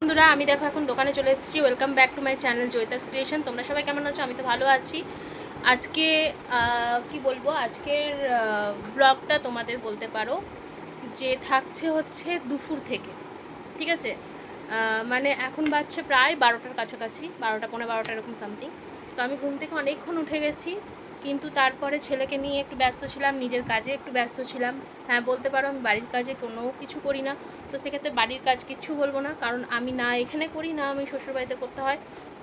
বন্ধুরা আমি দেখো এখন দোকানে চলে এসেছি। Welcome back to my channel Joyita's creation. তোমরা সবাই কেমন আছো? আমি তো ভালো আছি। আজকে কি বলবো, আজকের ব্লগটা তোমাদের বলতে পারো যে থাকছে হচ্ছে দুপুর থেকে, ঠিক আছে? মানে এখন বাজছে প্রায় 12টার কাছাকাছি, 12টা পৌনে 12টা এরকম সামথিং। তো আমি ঘুম থেকে অনেকক্ষণ উঠে গেছি, কিন্তু তারপরে ছেলেকে নিয়ে একটু ব্যস্ত ছিলাম, নিজের কাজে একটু ব্যস্ত ছিলাম। হ্যাঁ, বলতে পারো আমি বাড়ির কাজে কোনো কিছু করি না। তো সেক্ষেত্রে বাড়ির কাজ কিচ্ছু বলবো না, কারণ আমি না এখানে করি, না আমি শ্বশুরবাড়িতে করতে হয়,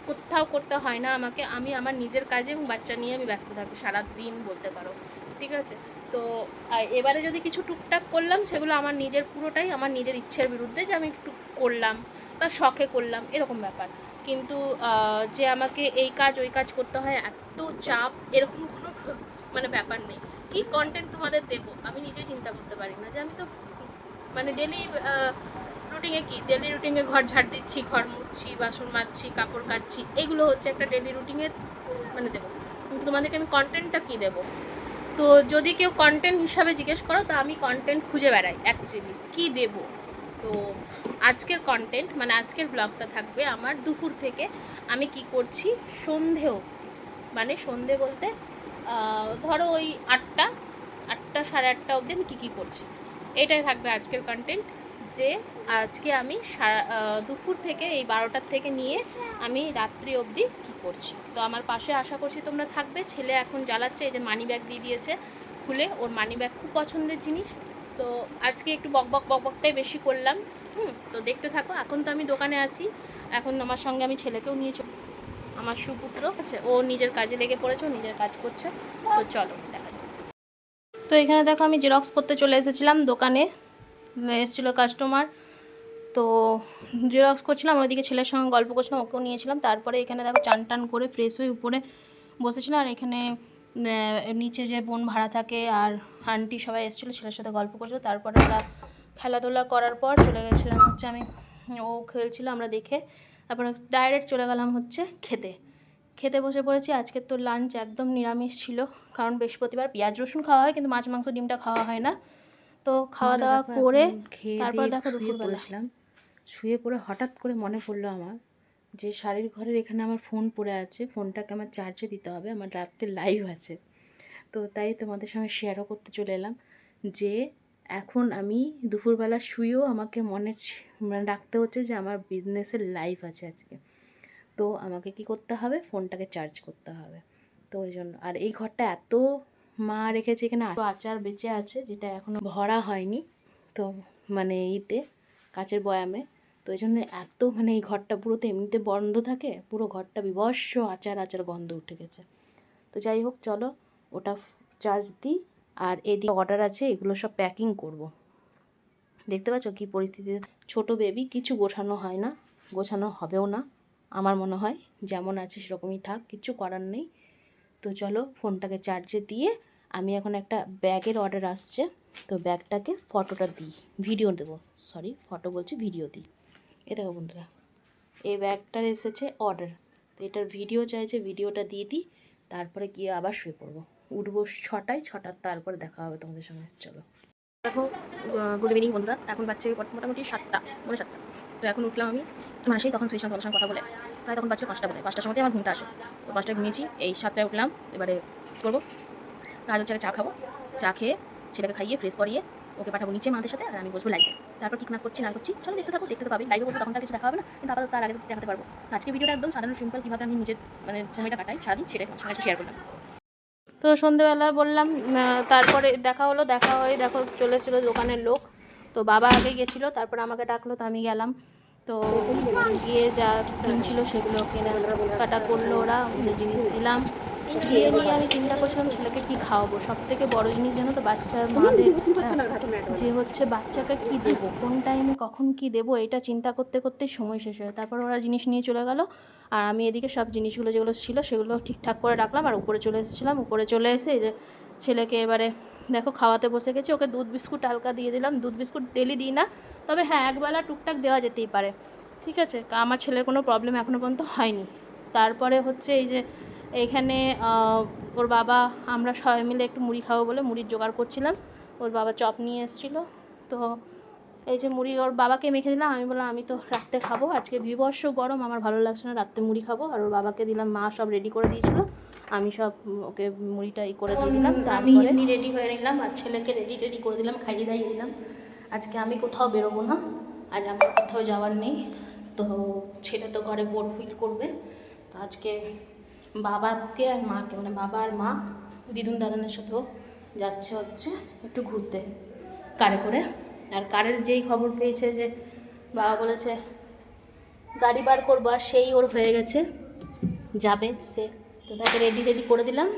কোথাও করতে হয় না আমাকে। আমি আমার নিজের কাজে এবং বাচ্চা নিয়ে আমি ব্যস্ত থাকি সারাদিন বলতে পারো, ঠিক আছে? তো এবারে যদি কিছু টুকটাক করলাম, সেগুলো আমার নিজের, পুরোটাই আমার নিজের ইচ্ছের বিরুদ্ধে, যে আমি একটু করলাম বা শখে করলাম এরকম ব্যাপার। কিন্তু যে আমাকে এই কাজ ওই কাজ করতে হয়, এত চাপ, এরকম কোনো মানে ব্যাপার নেই। কি কন্টেন্ট তোমাদের দেবো আমি নিজেই চিন্তা করতে পারি না, যে আমি তো মানে ডেলি রুটিনে, কি ডেলি রুটিনে ঘর ঝাড় দিচ্ছি, ঘর মুছছি, বাসন মাজছি, কাপড় কাচ্ছি, এগুলো হচ্ছে একটা ডেলি রুটিনের মানে দেবো। কিন্তু তোমাদেরকে আমি কন্টেন্টটা কী দেবো? তো যদি কেউ কন্টেন্ট হিসাবে জিজ্ঞেস করো, তো আমি কন্টেন্ট খুঁজে বেড়াই অ্যাকচুয়ালি কী দেবো। তো আজকের কন্টেন্ট মানে আজকের ব্লগটা থাকবে আমার দুপুর থেকে আমি কি করছি সন্ধে অবধি। মানে সন্ধে বলতে ধরো ওই 8টা সাড়ে 8টা অবধি আমি কী কী করছি, এটাই থাকবে আজকের কন্টেন্ট। যে আজকে আমি দুপুর থেকে এই 12টার থেকে নিয়ে আমি রাত্রি অবধি কী করছি। তো আমার পাশে আশা করছি তোমরা থাকবে। ছেলে এখন জ্বালাচ্ছে, এই যে মানি ব্যাগ দিয়ে দিয়েছে খুলে, ওর মানি ব্যাগ খুব পছন্দের জিনিস। তো আজকে একটু বকবকটাই বেশি করলাম। তো দেখতে থাকো। এখন তো আমি দোকানে আছি, এখন আমার সঙ্গে আমি ছেলেকেও নিয়ে আমার সুপুত্র আছে, ও নিজের কাজে লেগে পড়েছে, ও নিজের কাজ করছে। তো চলো দেখা যাক। তো এখানে দেখো আমি জেরক্স করতে চলে এসেছিলাম দোকানে, এসেছিলো কাস্টমার। তো জেরক্স করছিলাম, ওইদিকে ছেলের সঙ্গে গল্প করছিলাম, ওকেও নিয়েছিলাম। তারপরে এখানে দেখো চান টান করে ফ্রেশ হয়ে উপরে বসেছিলাম। আর এখানে নিচে যে বোন ভাড়া থাকে আর আন্টি সবাই এসেছিলো, ছেলের সাথে গল্প করছিলো। তারপরে ওরা খেলাধুলা করার পর চলে গেছিলাম হচ্ছে আমি, ও খেলছিলো আমরা দেখে, তারপরে ডাইরেক্ট চলে গেলাম হচ্ছে খেতে বসে পড়েছি। আজকের তো লাঞ্চ একদম নিরামিষ ছিল, কারণ বৃহস্পতিবার পেঁয়াজ রসুন খাওয়া হয়, কিন্তু মাছ মাংস ডিমটা খাওয়া হয় না। তো খাওয়া দাওয়া করে তারপর দেখো শুয়ে পড়েছিলাম। শুয়ে পড়ে হঠাৎ করে মনে পড়লো আমার যে শাড়ির ঘরের এখানে আমার ফোন পড়ে আছে, ফোনটাকে আমার চার্জে দিতে হবে, আমার রাত্রে লাইভ আছে। তো তাই তোমাদের সঙ্গে শেয়ারও করতে চলে এলাম যে এখন আমি দুপুরবেলা শুয়েও আমাকে মানে রাখতে হচ্ছে যে আমার বিজনেসের লাইভ আছে আজকে। তো আমাকে কি করতে হবে, ফোনটাকে চার্জ করতে হবে। তো ওই জন্য, আর এই ঘরটা এত মা রেখেছে, এখানে আচার বেঁচে আছে যেটা এখনও ভরা হয়নি, তো মানে কাচের বয়ামে। তো এই জন্য এত মানে এই ঘরটা পুরো তো এমনিতে বন্ধ থাকে, পুরো ঘরটা বিভৎস আচার আচার গন্ধ উঠে গেছে। তো যাই হোক, চলো ওটা চার্জ দিই। আর এদিকে অর্ডার আছে, এগুলো সব প্যাকিং করব। দেখতে পাচ্ছ কী পরিস্থিতিতে, ছোট বেবি, কিছু গোছানো হয় না, গোছানো হবেও না আমার মনে হয়, যেমন আছে সেরকমই থাক, কিছু করার নেই। তো চলো ফোনটাকে চার্জে দিয়ে আমি এখন একটা ব্যাগের অর্ডার আসছে, তো ব্যাগটাকে ফটোটা দিই, ভিডিও দেবো, সরি ফটো বলছি, ভিডিও দিই। এ দেখো বন্ধুরা, এই ব্যাগটার এসেছে অর্ডার, তো এটার ভিডিও চাইছে, ভিডিওটা দিয়ে দিই, তারপরে গিয়ে আবার শুয়ে পড়বো। উঠবো 6টার, তারপরে দেখা হবে তোমাদের সঙ্গে। চলো দেখো, গুড ইভিনিং বন্ধুরা। এখন বাচ্চা মোটামুটি 7টা, মানে 7টা। তো এখন উঠলাম আমি, মানে সেই তখন সুইসান তোমাদের সঙ্গে কথা বলে প্রায় তখন বাচ্চা 5টা বলে, 5টার সময়তে আমার ঘুমটা আসে। তো 5টায় ঘুমিয়েছি, এই 7টায় উঠলাম। এবারে কী করবো, কাজ হচ্ছে চা খাবো, চা খেয়ে ছেলেকে খাইয়ে ফ্রেশ করিয়ে ওকে পাঠাবো নিচে মাদের সাথে, আর আমি বসবো লাইভে। তারপর ঠিক না করছি না করছি, চলো দেখতে থাকো, দেখতে তো পাবে। লাইভে বসে তখন তার কিছু দেখা হবে না, কিন্তু আপাতত তার আগে দেখাতে পারবো। আজকে ভিডিওটা একদম সাধারণ সিম্পল, কীভাবে আমি নিজের মানে সময়টা কাটাই সারাদিন, সেটাই তোমার সঙ্গে শেয়ার করলাম। তো সন্ধেবেলা বললাম, তারপরে দেখা হলো, দেখা হয়ে দেখো চলে এসেছিলো দোকানের লোক। তো বাবা আগে গেছিলো, তারপর আমাকে ডাকলো, তো আমি গেলাম। তো গিয়ে যা কিনছিল সেগুলো কেনাকাটা করলো ওরা, ওদের জিনিস দিলাম। দিয়ে নিয়ে আমি চিন্তা করছিলাম ছেলেকে কী খাওয়াবো। সব থেকে বড়ো জিনিস জানো তো বাচ্চার মাদের, যে হচ্ছে বাচ্চাকে কি দেবো, কোন টাইমে কখন কি দেবো, এটা চিন্তা করতে করতেই সময় শেষ হয়। তারপর ওরা জিনিস নিয়ে চলে গেল, আর আমি এদিকে সব জিনিসগুলো যেগুলো ছিল সেগুলো ঠিকঠাক করে রাখলাম, আর উপরে চলে এসেছিলাম। উপরে চলে এসে এই যে ছেলেকে এবারে দেখো খাওয়াতে বসে গেছি। ওকে দুধ বিস্কুট হালকা দিয়ে দিলাম, দুধ বিস্কুট ডেলি দিই না, তবে হ্যাঁ একবেলা টুকটাক দেওয়া যেতেই পারে, ঠিক আছে? আমার ছেলের কোনো প্রবলেম এখনও পর্যন্ত হয়নি। তারপরে হচ্ছে এই যে এইখানে ওর বাবা, আমরা সবাই মিলে একটু মুড়ি খাবো বলে মুড়ির জোগাড় করছিলাম। ওর বাবা চপ নিয়ে এসেছিলো, তো এই যে মুড়ি ওর বাবাকে মেখে দিলাম, আমি বললাম আমি তো রাত্রে খাবো, আজকে বিভৎস গরম, আমার ভালো লাগছে না, রাত্রে মুড়ি খাবো। আর ওর বাবাকে দিলাম, মা সব রেডি করে দিয়েছিলো, আমি সব ওকে মুড়িটা করে দিয়ে দিলাম। তো আমি এমনি রেডি হয়ে নিলাম আর ছেলেকে রেডি করে দিলাম, খাইয়ে দাইয়ে দিলাম। আজকে আমি কোথাও বেরোবো না, আজ আমার কোথাও যাওয়ার নেই। তো ছেলে তো ঘরে বোর ফিল করবে। তো আজকে বাবাকে আর মাকে, মানে বাবা আর মা দিদুন দাদানের সাথেও যাচ্ছে হচ্ছে একটু ঘুরতে কারে করে। আর কারের যেই খবর পেয়েছে যে বাবা বলেছে গাড়ি বার করবো, আর সেই ওর হয়ে গেছে, যাবে সে। তো তাকে রেডি করে দিলাম,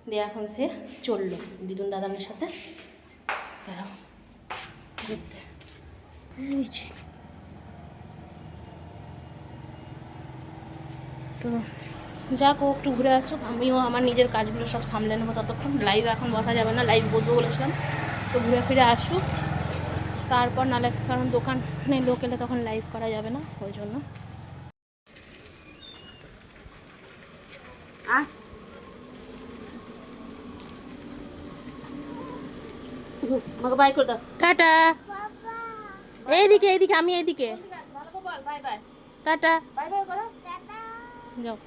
দিয়ে এখন সে চললো দিদুন দাদানের সাথে ঘুরতে। তো যাক, ও একটু ঘুরে আসুক, আমিও আমার নিজের কাজগুলো সব সামলে নেবো ততক্ষণ। লাইভ এখন বসা যাবে না, লাইভ বসবো বলেছিলাম, তো ঘুরে ফিরে আসুক তারপর, নাহলে কারণ দোকানে লোক এলে তখন লাইভ করা যাবে না, ওই জন্য। আমাকে বাই করে দাও, টাটা। এইদিকে আমি এইদিকে, টাটা, যাও।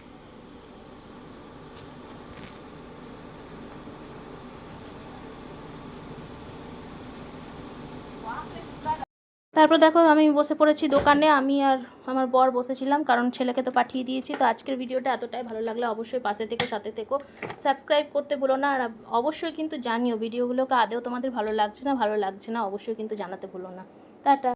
তারপর দেখো আমি বসে পড়েছি দোকানে, আমি আর আমার বর বসেছিলাম, কারণ ছেলেকে তো পাঠিয়ে দিয়েছি। তো আজকের ভিডিওটা এতটাই, ভালো লাগলে অবশ্যই পাশে থেকে সাথে থেকো, সাবস্ক্রাইব করতে ভুলো না। আর অবশ্যই কিন্তু জানিও ভিডিওগুলোকে আদেও তোমাদের ভালো লাগছে না অবশ্যই কিন্তু জানাতে ভুলো না। টাটা।